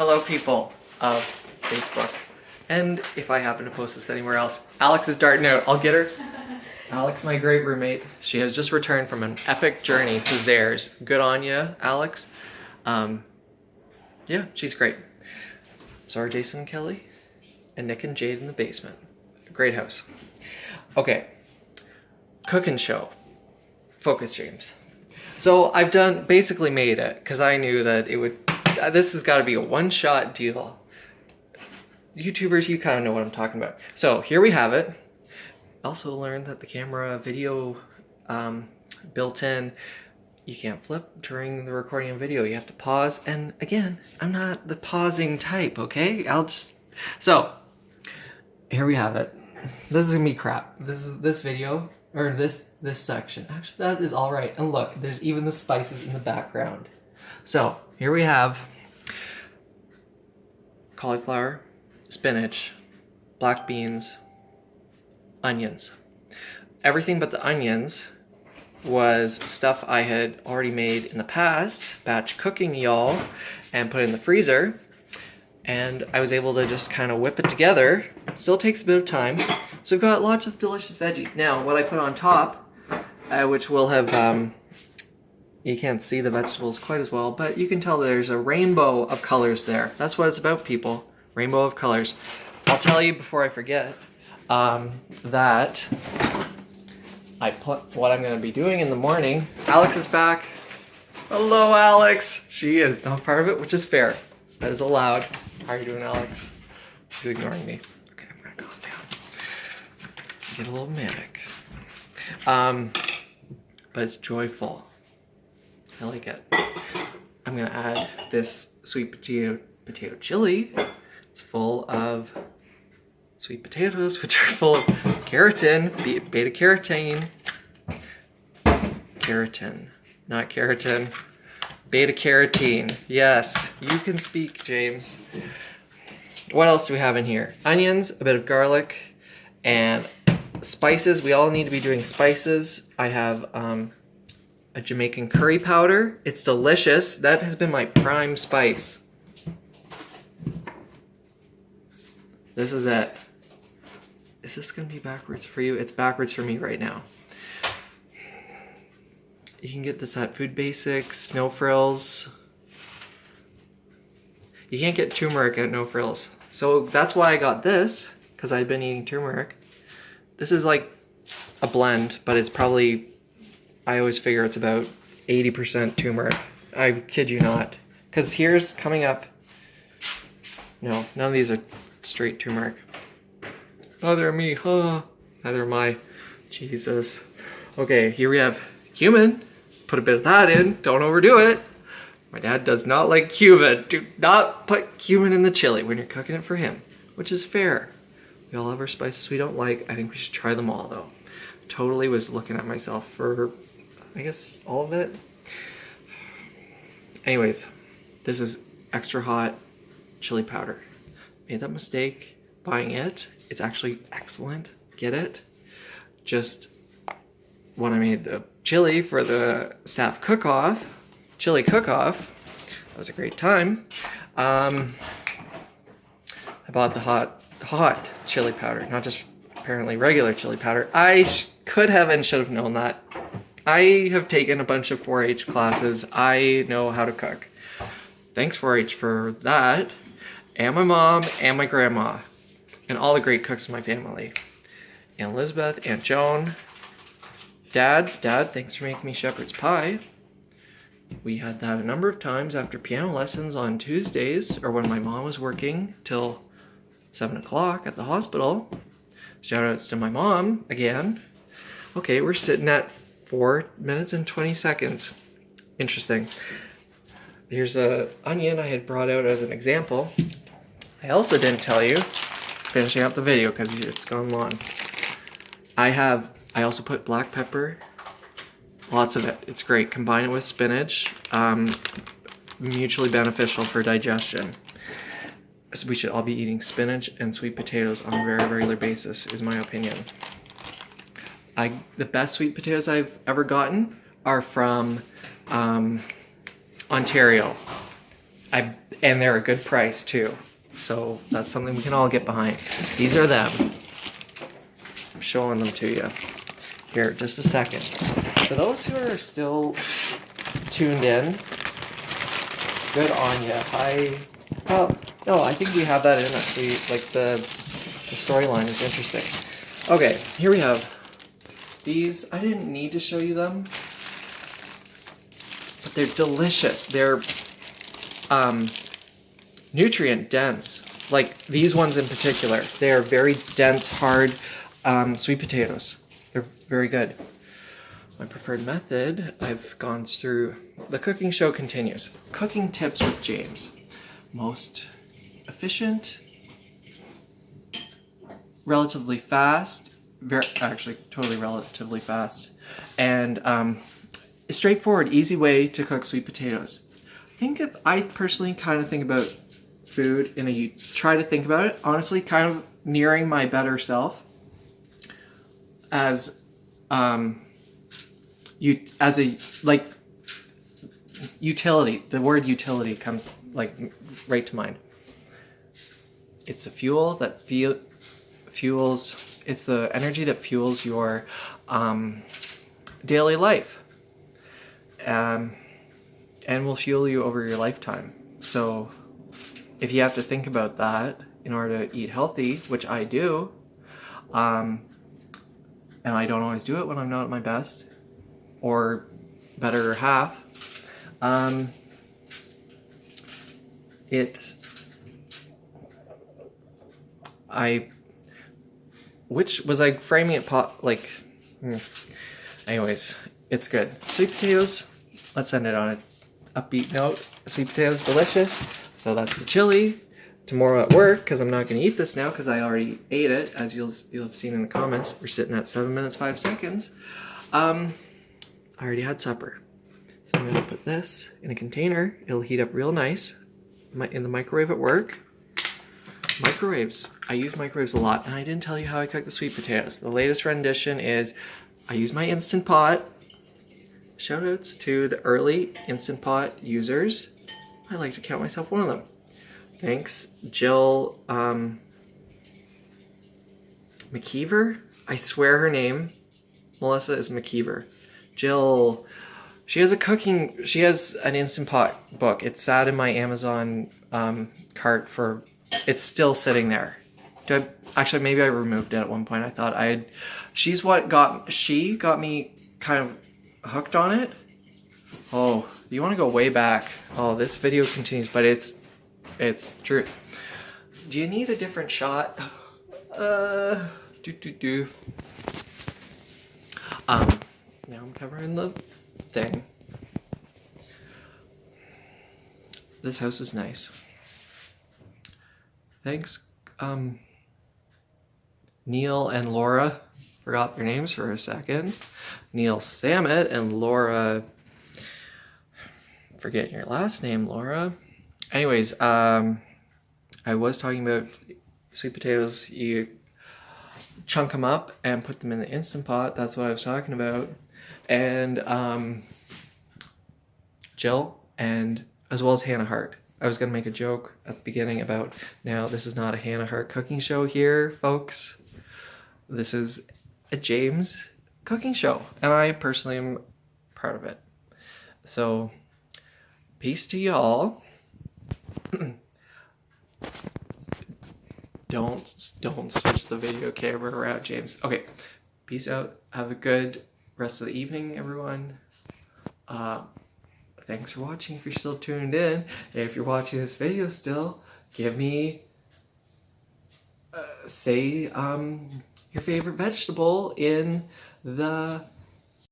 Hello people of Facebook. And if I happen to post this anywhere else, Alex is darting out. I'll get her. Alex, my great roommate. She has just returned from an epic journey to Zares. Good on you, Alex. Yeah, she's great. So are Jason and Kelly and Nick and Jade in the basement. Great house. Okay, cooking show. Focus, James. So I've basically made it because I knew that it would, this has got to be a one-shot deal. YouTubers, you kind of know what I'm talking about. So here we have it. Also learned that the camera video built in, you can't flip during the recording of video. You have to pause. And again, I'm not the pausing type, okay? So here we have it. This is gonna be crap. This video, or this section. Actually, that is all right. And look, there's even the spices in the background. So here we have cauliflower, spinach, black beans, onions. Everything but the onions was stuff I had already made in the past, batch cooking y'all, and put in the freezer. And I was able to just kind of whip it together. Still takes a bit of time. So we've got lots of delicious veggies. Now, what I put on top, which will have, you can't see the vegetables quite as well, but you can tell there's a rainbow of colors there. That's what it's about, people. Rainbow of colors. I'll tell you before I forget that I put what I'm going to be doing in the morning. Alex is back. Hello, Alex. She is not part of it, which is fair. That is allowed. How are you doing, Alex? She's ignoring me. Okay, I'm going to calm down. Get a little manic. But it's joyful. I like it. I'm going to add this sweet potato chili. It's full of sweet potatoes, which are full of keratin, beta carotene. Keratin, not keratin. Beta carotene. Yes, you can speak, James. What else do we have in here? Onions, a bit of garlic, and spices. We all need to be doing spices. I have a Jamaican curry powder. It's delicious. That has been my prime spice. This is it. Is this gonna be backwards for you? It's backwards for me right now. You can get this at Food Basics, No Frills. You can't get turmeric at No Frills. So that's why I got this, because I've been eating turmeric. This is like a blend, but it's probably, I always figure it's about 80% turmeric. I kid you not. Because here's coming up, no, none of these are straight turmeric. Neither are me, huh? Neither am I. Jesus. Okay, here we have cumin. Put a bit of that in, don't overdo it. My dad does not like cumin. Do not put cumin in the chili when you're cooking it for him, which is fair. We all have our spices we don't like. I think we should try them all though. Totally was looking at myself for, I guess, all of it. Anyways, this is extra hot chili powder. Made that mistake buying it. It's actually excellent. Get it? Just when I made the chili for the staff cook-off, chili cook-off, that was a great time. I bought the hot chili powder, not just apparently regular chili powder. I could have and should have known that. I have taken a bunch of 4-H classes. I know how to cook. Thanks 4-H for that. And my mom and my grandma. And all the great cooks in my family. Aunt Elizabeth, Aunt Joan. Dad, thanks for making me shepherd's pie. We had that a number of times after piano lessons on Tuesdays, or when my mom was working till 7 o'clock at the hospital. Shout outs to my mom again. Okay, we're sitting at 4 minutes and 20 seconds. Interesting. Here's an onion I had brought out as an example. I also didn't tell you, finishing up the video because it's gone long. I also put black pepper, lots of it. It's great. Combine it with spinach, mutually beneficial for digestion. So we should all be eating spinach and sweet potatoes on a very regular basis, is my opinion. The best sweet potatoes I've ever gotten are from Ontario. And they're a good price too. So that's something we can all get behind. These are them. I'm showing them to you. Here, just a second. For those who are still tuned in, good on you. No, I think we have that in us. The storyline is interesting. Okay, here we have these. I didn't need to show you them, but they're delicious. They're nutrient dense. Like these ones in particular. They are very dense, hard sweet potatoes. They're very good. My preferred method, I've gone through. The cooking show continues. Cooking tips with James. Most efficient, relatively fast, actually totally relatively fast, and straightforward, easy way to cook sweet potatoes. I personally kind of think about food you try to think about it, honestly, kind of nearing my better self as utility. The word utility comes like right to mind. It's a fuel that fuels. It's the energy that fuels your daily life, and will fuel you over your lifetime. So if you have to think about that in order to eat healthy, which I do, and I don't always do it when I'm not at my best or better half, which was I framing it anyways, it's good. Sweet potatoes, let's end it on an upbeat note. Sweet potatoes, delicious. So that's the chili. Tomorrow at work, because I'm not going to eat this now because I already ate it, as you'll have seen in the comments. We're sitting at 7 minutes 5 seconds. I already had supper. So I'm going to put this in a container. It'll heat up real nice in the microwave at work. Microwaves. I use microwaves a lot, and I didn't tell you how I cook the sweet potatoes. The latest rendition is I use my Instant Pot. Shoutouts to the early Instant Pot users. I like to count myself one of them. Thanks, Jill McKeever. I swear her name, Melissa, is McKeever. Jill, she has an Instant Pot book. It sat in my Amazon cart it's still sitting there. Actually, maybe I removed it at one point. I thought she got me kind of hooked on it. Oh, you want to go way back. Oh, this video continues, but it's true. Do you need a different shot? Now I'm covering the thing. This house is nice. Thanks, Neil and Laura. Forgot their names for a second. Neil Samet and Laura. Forgetting your last name, Laura. Anyways, I was talking about sweet potatoes. You chunk them up and put them in the Instant Pot. That's what I was talking about. And Jill, and as well as Hannah Hart. I was going to make a joke at the beginning about, now this is not a Hannah Hart cooking show here, folks. This is a James cooking show, and I personally am part of it. So, peace to y'all. Don't switch the video camera around, James. Okay, peace out. Have a good rest of the evening, everyone. Thanks for watching if you're still tuned in. If you're watching this video still, give me, say, your favorite vegetable in the